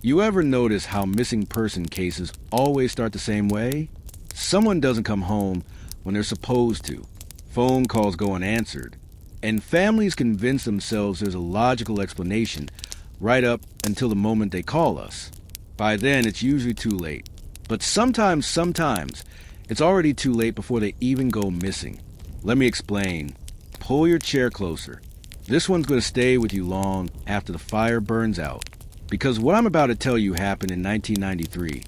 You ever notice how missing person cases always start the same way? Someone doesn't come home when they're supposed to. Phone calls go unanswered. And families convince themselves there's a logical explanation right up until the moment they call us. By then, it's usually too late. But sometimes, it's already too late before they even go missing. Let me explain. Pull your chair closer. This one's going to stay with you long after the fire burns out. Because what I'm about to tell you happened in 1993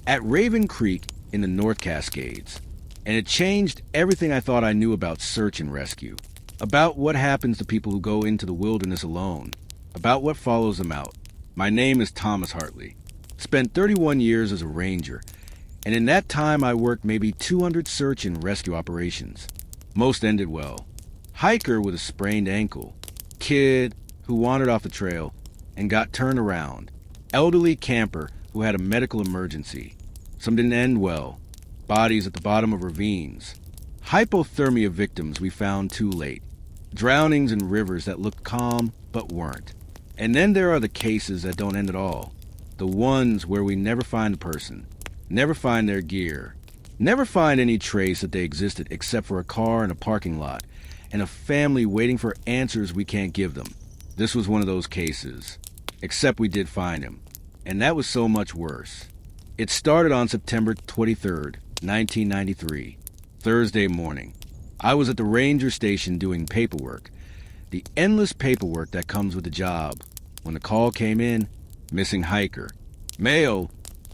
at Raven Creek in the North Cascades. And it changed everything I thought I knew about search and rescue. About what happens to people who go into the wilderness alone. About what follows them out. My name is Thomas Hartley. Spent 31 years as a ranger. And in that time I worked maybe 200 search and rescue operations. Most ended well. Hiker with a sprained ankle. Kid who wandered off the trail and got turned around. Elderly camper who had a medical emergency. Some didn't end well. Bodies at the bottom of ravines. Hypothermia victims we found too late. Drownings in rivers that looked calm but weren't. And then there are the cases that don't end at all. The ones where we never find the person. Never find their gear. Never find any trace that they existed except for a car in a parking lot and a family waiting for answers we can't give them. This was one of those cases. Except we did find him. And that was so much worse. It started on September 23rd, 1993, Thursday morning. I was at the ranger station doing paperwork. The endless paperwork that comes with the job. When the call came in, missing hiker. Male,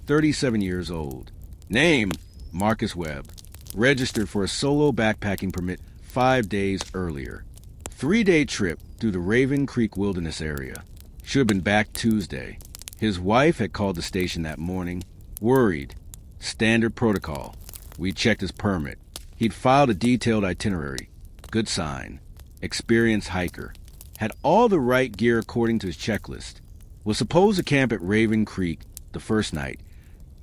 37 years old. Name, Marcus Webb. Registered for a solo backpacking permit 5 days earlier. 3-day trip through the Raven Creek Wilderness area. Should have been back Tuesday. His wife had called the station that morning, worried. Standard protocol. We checked his permit. He'd filed a detailed itinerary. Good sign. Experienced hiker. Had all the right gear according to his checklist. Was supposed to camp at Raven Creek the first night.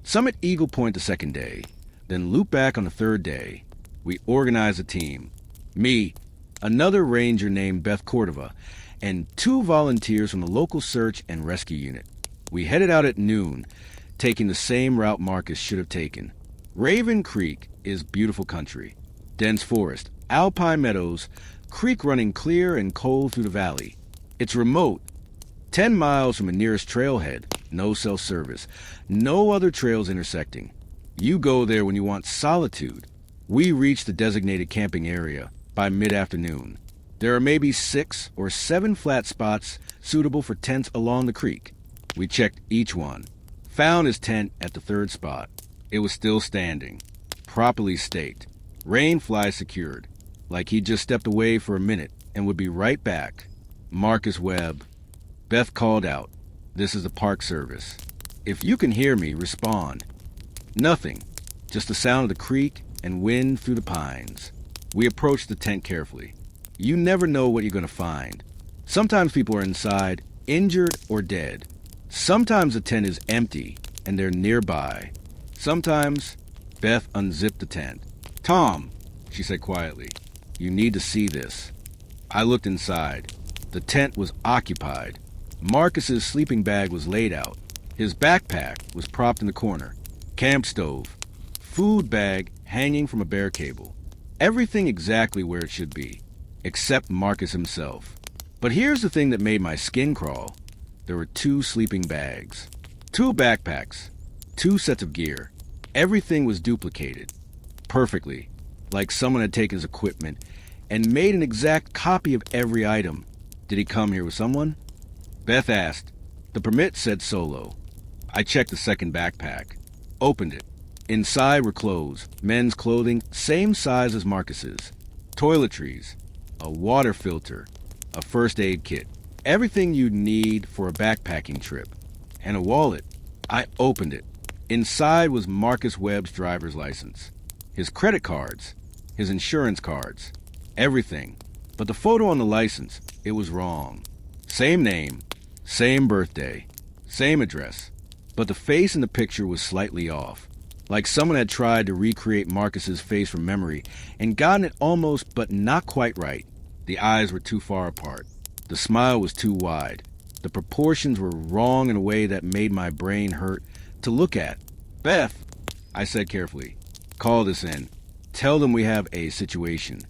Summit Eagle Point the second day. Then loop back on the third day. We organized a team. Me, another ranger named Beth Cordova, and 2 volunteers from the local search and rescue unit. We headed out at noon, taking the same route Marcus should have taken. Raven Creek is beautiful country. Dense forest, alpine meadows, creek running clear and cold through the valley. It's remote, 10 miles from the nearest trailhead, no cell service, no other trails intersecting. You go there when you want solitude. We reached the designated camping area by mid-afternoon. There are maybe 6 or 7 flat spots suitable for tents along the creek. We checked each one. Found his tent at the 3rd spot. It was still standing. Properly staked. Rain fly secured. Like he'd just stepped away for a minute and would be right back. Marcus Webb. Beth called out. This is the Park Service. If you can hear me, respond. Nothing. Just the sound of the creek and wind through the pines. We approached the tent carefully. You never know what you're going to find. Sometimes people are inside, injured or dead. Sometimes the tent is empty and they're nearby. Sometimes Beth unzipped the tent. Tom, she said quietly, you need to see this. I looked inside. The tent was occupied. Marcus's sleeping bag was laid out. His backpack was propped in the corner. Camp stove. Food bag hanging from a bear cable. Everything exactly where it should be. Except Marcus himself. But here's the thing that made my skin crawl. There were 2 sleeping bags. 2 backpacks. 2 sets of gear. Everything was duplicated. Perfectly. Like someone had taken his equipment and made an exact copy of every item. Did he come here with someone? Beth asked. The permit said solo. I checked the second backpack. Opened it. Inside were clothes. Men's clothing, same size as Marcus's. Toiletries. A water filter. A first aid kit. Everything you'd need for a backpacking trip. And a wallet. I opened it. Inside was Marcus Webb's driver's license. His credit cards. His insurance cards. Everything. But the photo on the license, it was wrong. Same name. Same birthday. Same address. But the face in the picture was slightly off. Like someone had tried to recreate Marcus's face from memory and gotten it almost but not quite right. The eyes were too far apart. The smile was too wide. The proportions were wrong in a way that made my brain hurt to look at. "Beth," I said carefully, "call this in. Tell them we have a situation."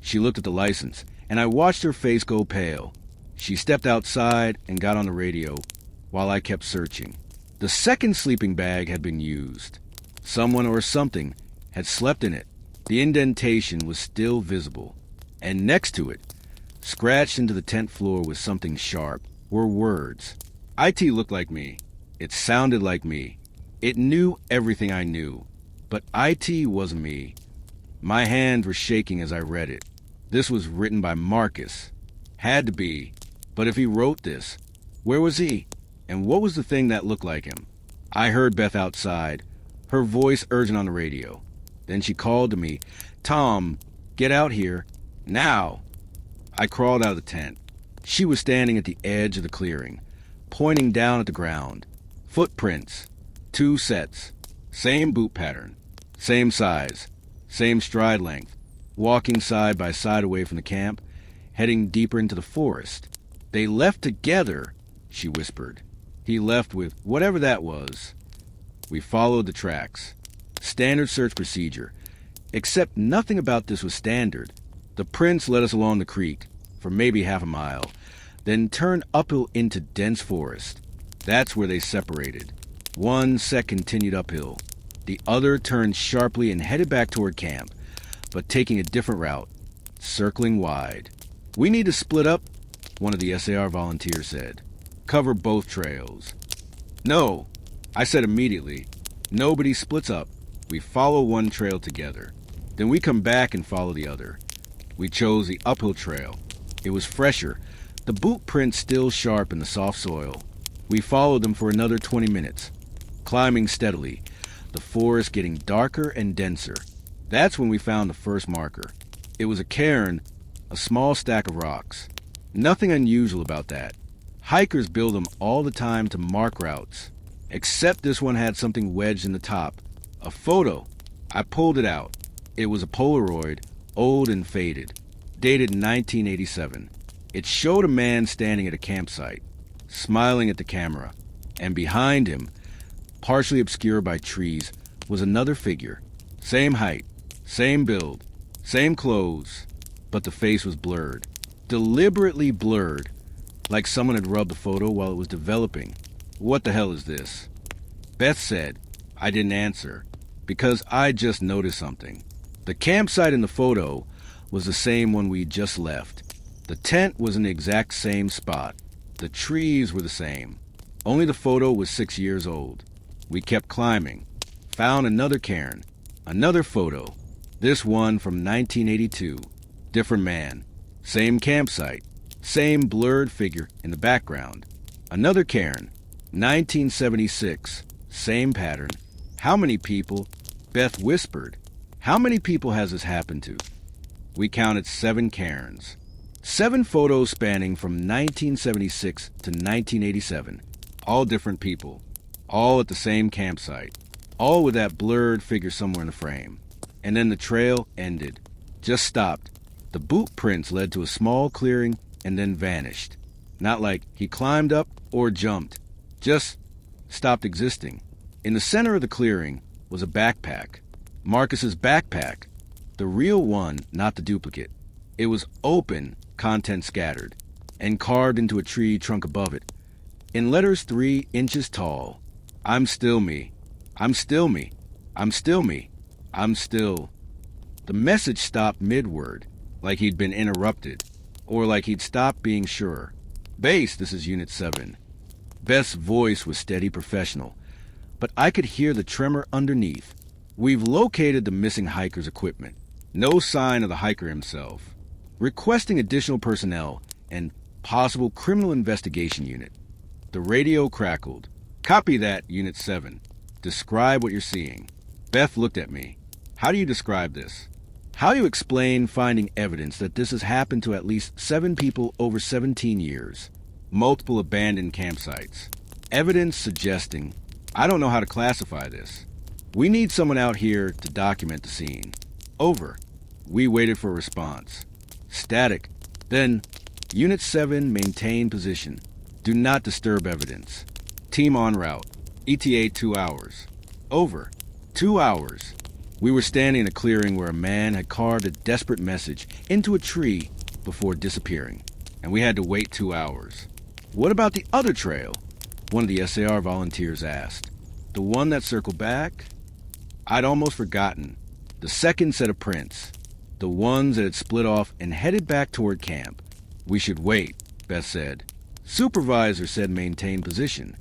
She looked at the license, and I watched her face go pale. She stepped outside and got on the radio while I kept searching. The second sleeping bag had been used. Someone or something had slept in it. The indentation was still visible. And next to it, scratched into the tent floor with something sharp, were words. IT looked like me. It sounded like me. It knew everything I knew. But IT wasn't me. My hands were shaking as I read it. This was written by Marcus. Had to be. But if he wrote this, where was he? And what was the thing that looked like him? I heard Beth outside, her voice urgent on the radio. Then she called to me, "Tom, get out here. Now!" I crawled out of the tent. She was standing at the edge of the clearing, pointing down at the ground. Footprints. 2 sets. Same boot pattern. Same size. Same stride length. Walking side by side away from the camp, heading deeper into the forest. "They left together," she whispered. "He left with whatever that was." We followed the tracks. Standard search procedure. Except nothing about this was standard. The prints led us along the creek for maybe half a mile, then turned uphill into dense forest. That's where they separated. One set continued uphill. The other turned sharply and headed back toward camp, but taking a different route, circling wide. "We need to split up," one of the SAR volunteers said. "Cover both trails." "No," I said immediately. "Nobody splits up. We follow one trail together. Then we come back and follow the other." We chose the uphill trail. It was fresher, the boot prints still sharp in the soft soil. We followed them for another 20 minutes, climbing steadily, the forest getting darker and denser. That's when we found the first marker. It was a cairn, a small stack of rocks. Nothing unusual about that. Hikers build them all the time to mark routes. Except this one had something wedged in the top. A photo. I pulled it out. It was a Polaroid, old and faded, dated 1987. It showed a man standing at a campsite, smiling at the camera, and behind him, partially obscured by trees, was another figure. Same height, same build, same clothes, but the face was blurred. Deliberately blurred, like someone had rubbed the photo while it was developing. "What the hell is this?" Beth said. I didn't answer, because I just noticed something. The campsite in the photo was the same one we just left. The tent was in the exact same spot. The trees were the same. Only the photo was 6 years old. We kept climbing. Found another cairn. Another photo. This one from 1982. Different man. Same campsite. Same blurred figure in the background. Another cairn. 1976. Same pattern. "How many people?" Beth whispered. "How many people has this happened to?" We counted 7 cairns. 7 photos spanning from 1976 to 1987. All different people. All at the same campsite. All with that blurred figure somewhere in the frame. And then the trail ended. Just stopped. The boot prints led to a small clearing and then vanished. Not like he climbed up or jumped. Just stopped existing. In the center of the clearing was a backpack. Marcus's backpack. The real one, not the duplicate. It was open, contents scattered, and carved into a tree trunk above it. In letters 3 inches tall. "I'm still me. I'm still me. I'm still me. I'm still..." The message stopped mid-word, like he'd been interrupted, or like he'd stopped being sure. "Base, this is Unit 7. Beth's voice was steady professional, but I could hear the tremor underneath. "We've located the missing hiker's equipment. No sign of the hiker himself. Requesting additional personnel and possible criminal investigation unit." The radio crackled. "Copy that, Unit 7. Describe what you're seeing." Beth looked at me. "How do you describe this? How do you explain finding evidence that this has happened to at least 7 people over 17 years? Multiple abandoned campsites. Evidence suggesting... I don't know how to classify this. We need someone out here to document the scene." Over. We waited for a response. Static. Then, Unit 7 maintained position. Do not disturb evidence. Team en route. ETA 2 hours. Over. 2 hours. We were standing in a clearing where a man had carved a desperate message into a tree before disappearing, and we had to wait 2 hours. What about the other trail? One of the SAR volunteers asked. The one that circled back? I'd almost forgotten. The second set of prints. The ones that had split off and headed back toward camp. We should wait, Beth said. Supervisor said maintain position.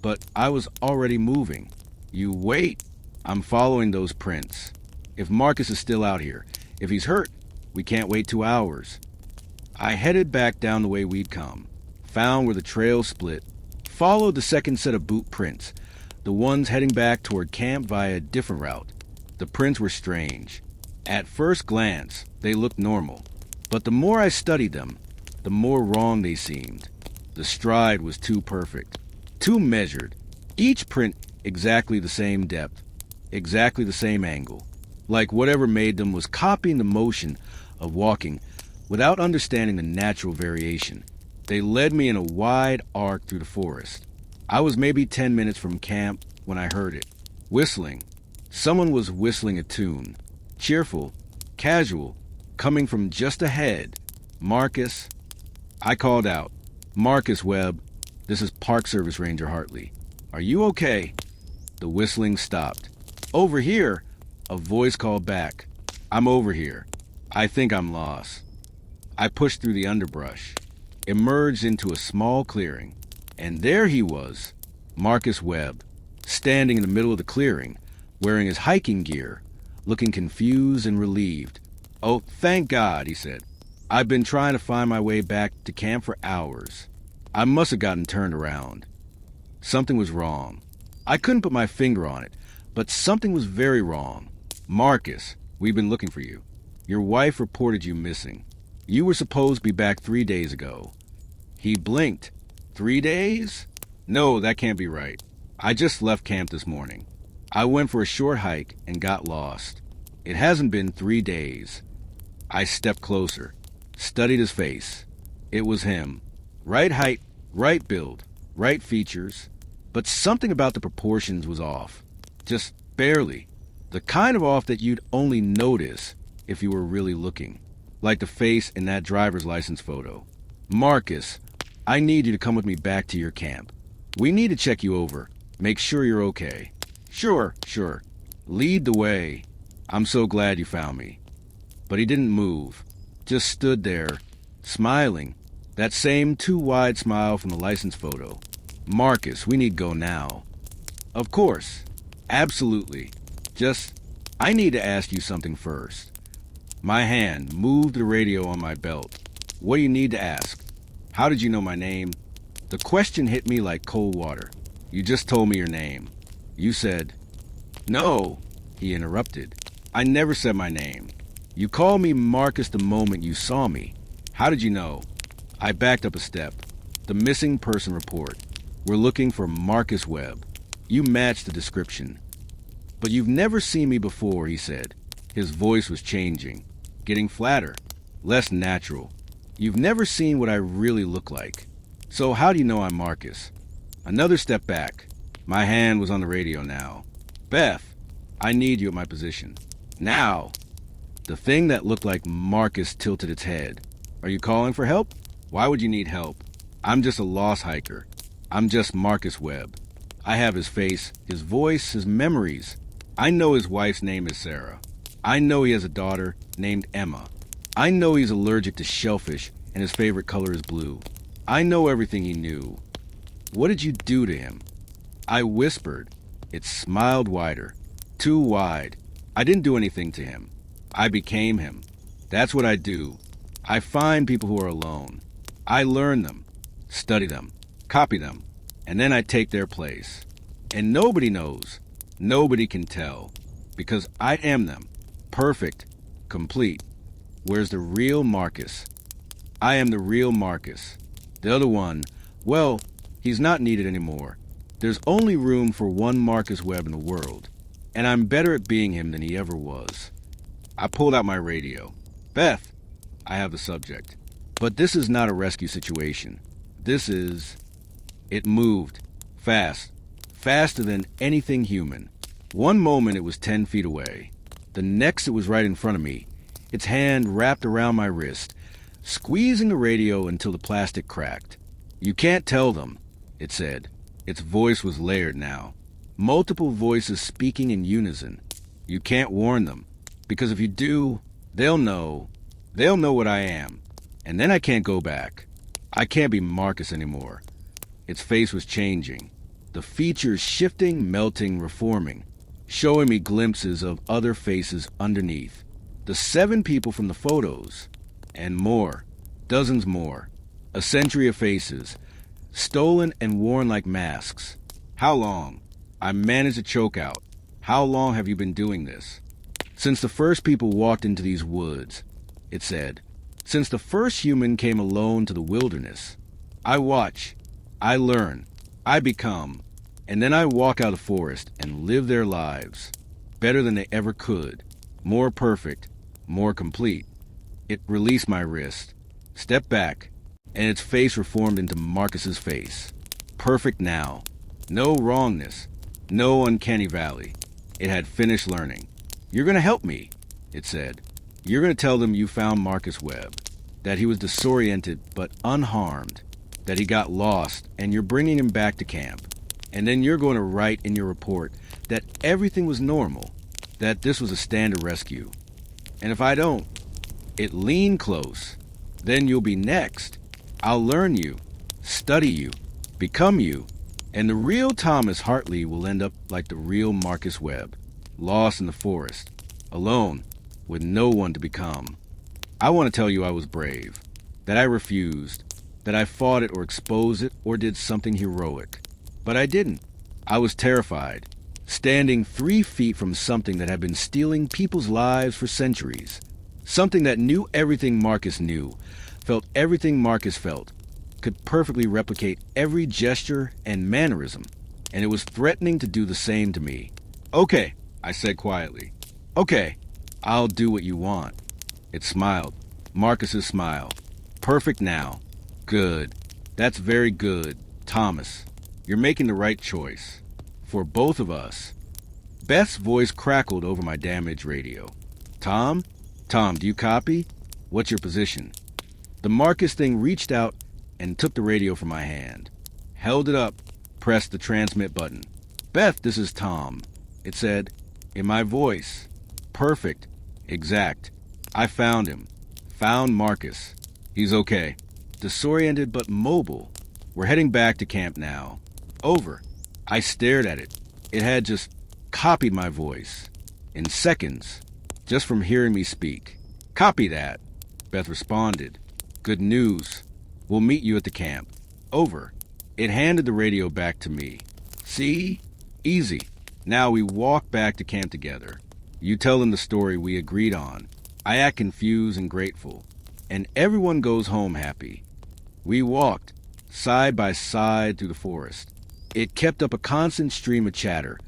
But I was already moving. You wait. I'm following those prints. If Marcus is still out here, if he's hurt, we can't wait 2 hours. I headed back down the way we'd come, found where the trail split, followed the second set of boot prints, the ones heading back toward camp via a different route. The prints were strange. At first glance, they looked normal, but the more I studied them, the more wrong they seemed. The stride was too perfect, too measured, each print exactly the same depth, exactly the same angle, like whatever made them was copying the motion of walking without understanding the natural variation. They led me in a wide arc through the forest. I was maybe 10 minutes from camp when I heard it. Whistling. Someone was whistling a tune. Cheerful, casual, coming from just ahead. Marcus. I called out. Marcus Webb, this is Park Service Ranger Hartley. Are you okay? The whistling stopped. Over here, a voice called back. I'm over here. I think I'm lost. I pushed through the underbrush, emerged into a small clearing, and there he was, Marcus Webb, standing in the middle of the clearing, wearing his hiking gear, looking confused and relieved. Oh, thank God, he said. I've been trying to find my way back to camp for hours. I must have gotten turned around. Something was wrong. I couldn't put my finger on it, but something was very wrong. Marcus, we've been looking for you. Your wife reported you missing. You were supposed to be back 3 days ago. He blinked. 3 days? No, that can't be right. I just left camp this morning. I went for a short hike and got lost. It hasn't been 3 days. I stepped closer, studied his face. It was him. Right height, right build, right features, but something about the proportions was off. Just barely. The kind of off that you'd only notice if you were really looking. Like the face in that driver's license photo. Marcus, I need you to come with me back to your camp. We need to check you over. Make sure you're okay. Sure. Lead the way. I'm so glad you found me. But he didn't move. Just stood there, smiling. That same too wide smile from the license photo. Marcus, we need go now. Of course. Absolutely. I need to ask you something first. My hand moved the radio on my belt. What do you need to ask? How did you know my name? The question hit me like cold water. You just told me your name. You said, No, he interrupted. I never said my name. You called me Marcus the moment you saw me. How did you know? I backed up a step. The missing person report. We're looking for Marcus Webb. You matched the description. But you've never seen me before, he said. His voice was changing, getting flatter, less natural. You've never seen what I really look like. So how do you know I'm Marcus? Another step back. My hand was on the radio now. Beth, I need you at my position. Now. The thing that looked like Marcus tilted its head. Are you calling for help? Why would you need help? I'm just a lost hiker. I'm just Marcus Webb. I have his face, his voice, his memories. I know his wife's name is Sarah. I know he has a daughter named Emma. I know he's allergic to shellfish and his favorite color is blue. I know everything he knew. What did you do to him? I whispered. It smiled wider. Too wide. I didn't do anything to him. I became him. That's what I do. I find people who are alone. I learn them, study them, copy them, and then I take their place. And nobody knows. Nobody can tell. Because I am them. Perfect. Complete. Where's the real Marcus? I am the real Marcus. The other one, well, he's not needed anymore. There's only room for one Marcus Webb in the world. And I'm better at being him than he ever was. I pulled out my radio. Beth, I have the subject. But this is not a rescue situation. This is... It moved. Fast. Faster than anything human. One moment it was 10 feet away. The next it was right in front of me, its hand wrapped around my wrist, squeezing the radio until the plastic cracked. "You can't tell them," it said. Its voice was layered now. Multiple voices speaking in unison. "You can't warn them, because if you do, they'll know. They'll know what I am. And then I can't go back. I can't be Marcus anymore." Its face was changing. The features shifting, melting, reforming, showing me glimpses of other faces underneath. The 7 people from the photos. And more. Dozens more. A century of faces. Stolen and worn like masks. "How long?" I managed to choke out. "How long have you been doing this?" "Since the first people walked into these woods," it said. "Since the first human came alone to the wilderness. I watch. I learn. I become. And then I walk out of the forest and live their lives. Better than they ever could. More perfect. More complete." It released my wrist. Stepped back. And its face reformed into Marcus's face. Perfect now. No wrongness. No uncanny valley. It had finished learning. "You're going to help me," it said. "You're going to tell them you found Marcus Webb. That he was disoriented but unharmed. That he got lost and you're bringing him back to camp. And then you're going to write in your report that everything was normal. That this was a standard rescue. And if I don't," it leaned close, "then you'll be next. I'll learn you, study you, become you, and the real Thomas Hartley will end up like the real Marcus Webb, lost in the forest, alone, with no one to become. I want to tell you I was brave, that I refused, that I fought it or exposed it or did something heroic. But I didn't. I was terrified, standing 3 feet from something that had been stealing people's lives for centuries. Something that knew everything Marcus knew, felt everything Marcus felt, could perfectly replicate every gesture and mannerism, and it was threatening to do the same to me. "Okay," I said quietly. "Okay, I'll do what you want." It smiled. Marcus's smile. "Perfect now. Good. That's very good, Thomas. You're making the right choice. For both of us." Beth's voice crackled over my damaged radio. "Tom? Tom, do you copy? What's your position?" The Marcus thing reached out and took the radio from my hand. Held it up, pressed the transmit button. "Beth, this is Tom," it said, in my voice. Perfect. Exact. I found him. Found Marcus. He's okay. Disoriented but mobile. We're heading back to camp now. Over. I stared at it. It had just copied my voice. In seconds. Just from hearing me speak. "Copy that," Beth responded. "Good news. We'll meet you at the camp. Over." It handed the radio back to me. "See? Easy. Now we walk back to camp together. You tell them the story we agreed on. I act confused and grateful. And everyone goes home happy." We walked, side by side through the forest. It kept up a constant stream of chatter,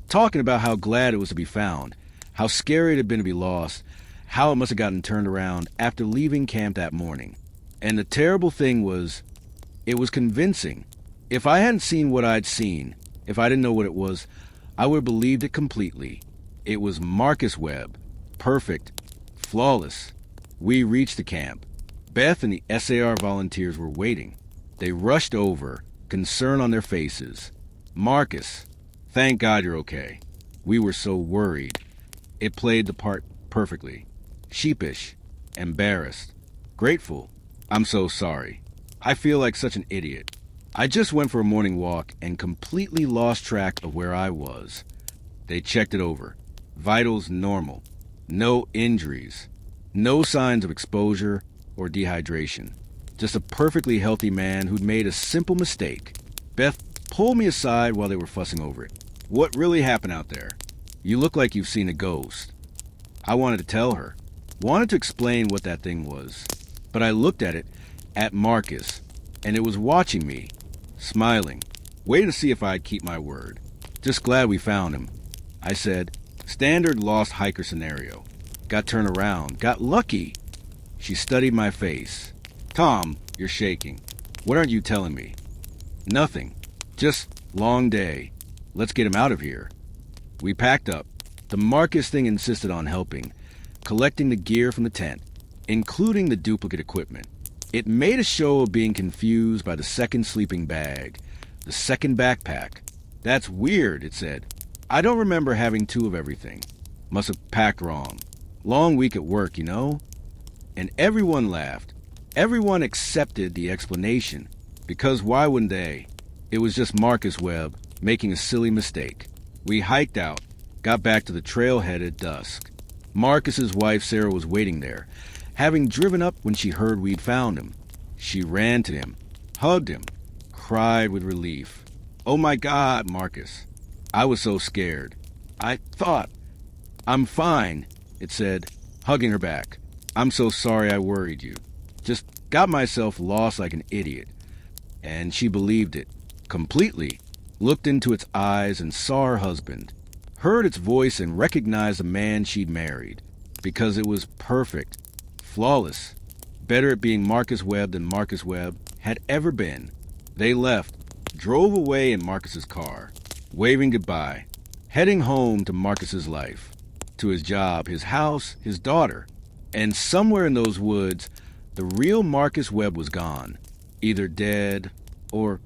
talking about how glad it was to be found, how scary it had been to be lost, how it must have gotten turned around after leaving camp that morning. And the terrible thing was, it was convincing. If I hadn't seen what I'd seen, if I didn't know what it was, I would have believed it completely. It was Marcus Webb. Perfect. Flawless. We reached the camp. Beth and the SAR volunteers were waiting. They rushed over, concern on their faces. "Marcus, thank God you're okay." We were so worried. It played the part perfectly. Sheepish. Embarrassed. Grateful. "I'm so sorry. I feel like such an idiot. I just went for a morning walk and completely lost track of where I was." They checked it over. Vitals normal. No injuries. No signs of exposure or dehydration. Just a perfectly healthy man who'd made a simple mistake. Beth pulled me aside while they were fussing over it. "What really happened out there? You look like you've seen a ghost." I wanted to tell her. Wanted to explain what that thing was. But I looked at it, at Marcus, and it was watching me, smiling, waiting to see if I'd keep my word. "Just glad we found him," I said. Standard lost hiker scenario. Got turned around. Got lucky. She studied my face. "Tom, you're shaking. What aren't you telling me?" Nothing. Just long day. Let's get him out of here. We packed up. The Marcus thing insisted on helping, collecting the gear from the tent, including the duplicate equipment. It made a show of being confused by the second sleeping bag, the second backpack. That's weird, it said. I don't remember having two of everything. Must have packed wrong. Long week at work, you know? And everyone laughed. Everyone accepted the explanation. Because why wouldn't they? It was just Marcus Webb making a silly mistake. We hiked out, got back to the trailhead at dusk. Marcus's wife Sarah was waiting there, having driven up when she heard we'd found him. She ran to him, hugged him, cried with relief. Oh my God, Marcus. I was so scared. I thought, I'm fine, it said, hugging her back. I'm so sorry I worried you. Just got myself lost like an idiot. And she believed it, completely, looked into its eyes and saw her husband, heard its voice and recognized the man she'd married, because it was perfect, flawless, better at being Marcus Webb than Marcus Webb had ever been. They left, drove away in Marcus's car, waving goodbye, heading home to Marcus's life, to his job, his house, his daughter. And somewhere in those woods, the real Marcus Webb was gone, either dead or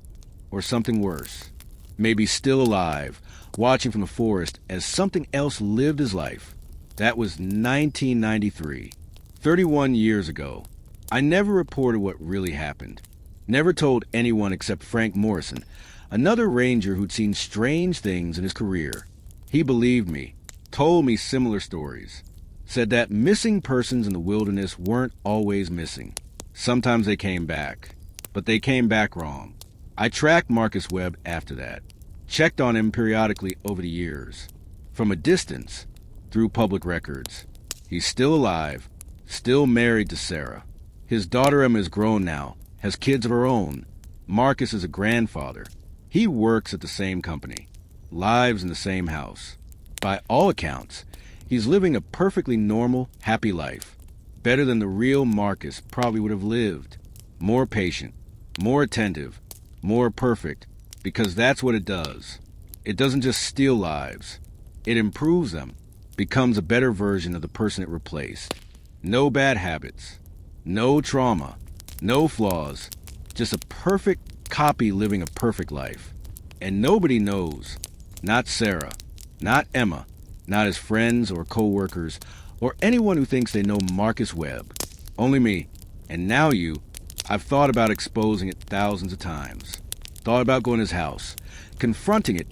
something worse. Maybe still alive, watching from the forest as something else lived his life. That was 1993, 31 years ago. I never reported what really happened. Never told anyone except Frank Morrison, another ranger who'd seen strange things in his career. He believed me, told me similar stories, said that missing persons in the wilderness weren't always missing. Sometimes they came back, but they came back wrong. I tracked Marcus Webb after that, checked on him periodically over the years, from a distance, through public records. He's still alive, still married to Sarah. His daughter Emma is grown now, has kids of her own. Marcus is a grandfather. He works at the same company, lives in the same house. By all accounts, he's living a perfectly normal, happy life. Better than the real Marcus probably would have lived. More patient, more attentive, more perfect, because that's what it does. It doesn't just steal lives. It improves them, becomes a better version of the person it replaced. No bad habits, no trauma, no flaws, just a perfect copy living a perfect life. And nobody knows, not Sarah, not Emma, not his friends or co-workers, or anyone who thinks they know Marcus Webb. Only me, and now you. I've thought about exposing it thousands of times. Thought about going to his house, confronting it,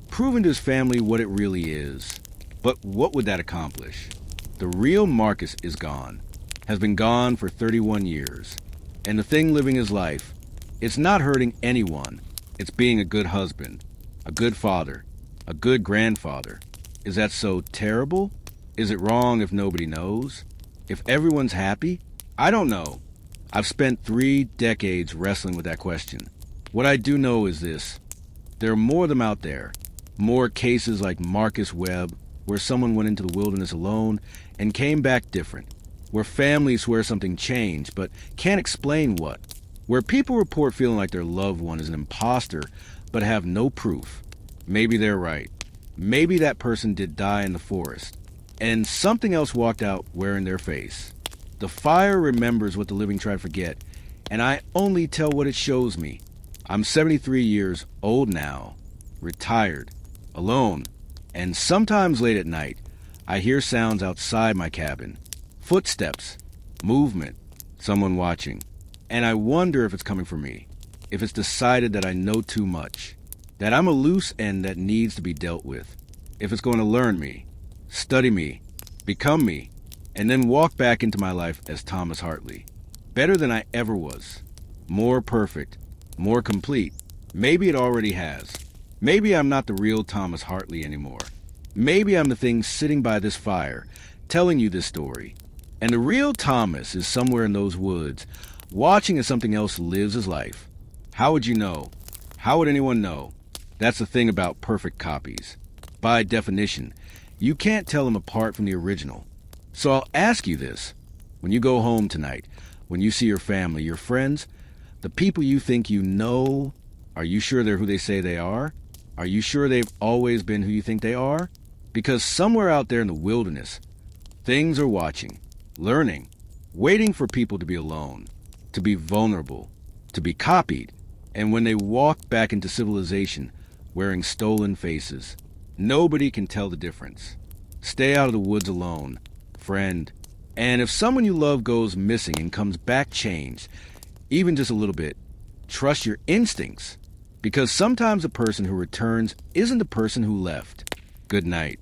proving to his family what it really is. But what would that accomplish? The real Marcus is gone, has been gone for 31 years. And the thing living his life, it's not hurting anyone. It's being a good husband, a good father, a good grandfather. Is that so terrible? Is it wrong if nobody knows? If everyone's happy? I don't know. I've spent 3 decades wrestling with that question. What I do know is this. There are more of them out there. More cases like Marcus Webb, where someone went into the wilderness alone and came back different. Where families swear something changed, but can't explain what. Where people report feeling like their loved one is an imposter, but have no proof. Maybe they're right. Maybe that person did die in the forest, and something else walked out wearing their face. The fire remembers what the living try to forget, and I only tell what it shows me. I'm 73 years old now, retired, alone, and sometimes late at night, I hear sounds outside my cabin. Footsteps, movement, someone watching. And I wonder if it's coming for me, if it's decided that I know too much, that I'm a loose end that needs to be dealt with, if it's going to learn me, study me, become me, and then walk back into my life as Thomas Hartley. Better than I ever was. More perfect, more complete. Maybe it already has. Maybe I'm not the real Thomas Hartley anymore. Maybe I'm the thing sitting by this fire, telling you this story. And the real Thomas is somewhere in those woods, watching as something else lives his life. How would you know? How would anyone know? That's the thing about perfect copies. By definition, you can't tell them apart from the original. So I'll ask you this. When you go home tonight, when you see your family, your friends, the people you think you know, Are you sure they're who they say they are? Are you sure they've always been who you think they are? Because somewhere out there in the wilderness, things are watching, learning, waiting for people to be alone, to be vulnerable, to be copied. And when they walk back into civilization wearing stolen faces, nobody can tell the difference. Stay out of the woods alone, friend. And if someone you love goes missing and comes back changed, even just a little bit, trust your instincts. Because sometimes the person who returns isn't the person who left. Good night.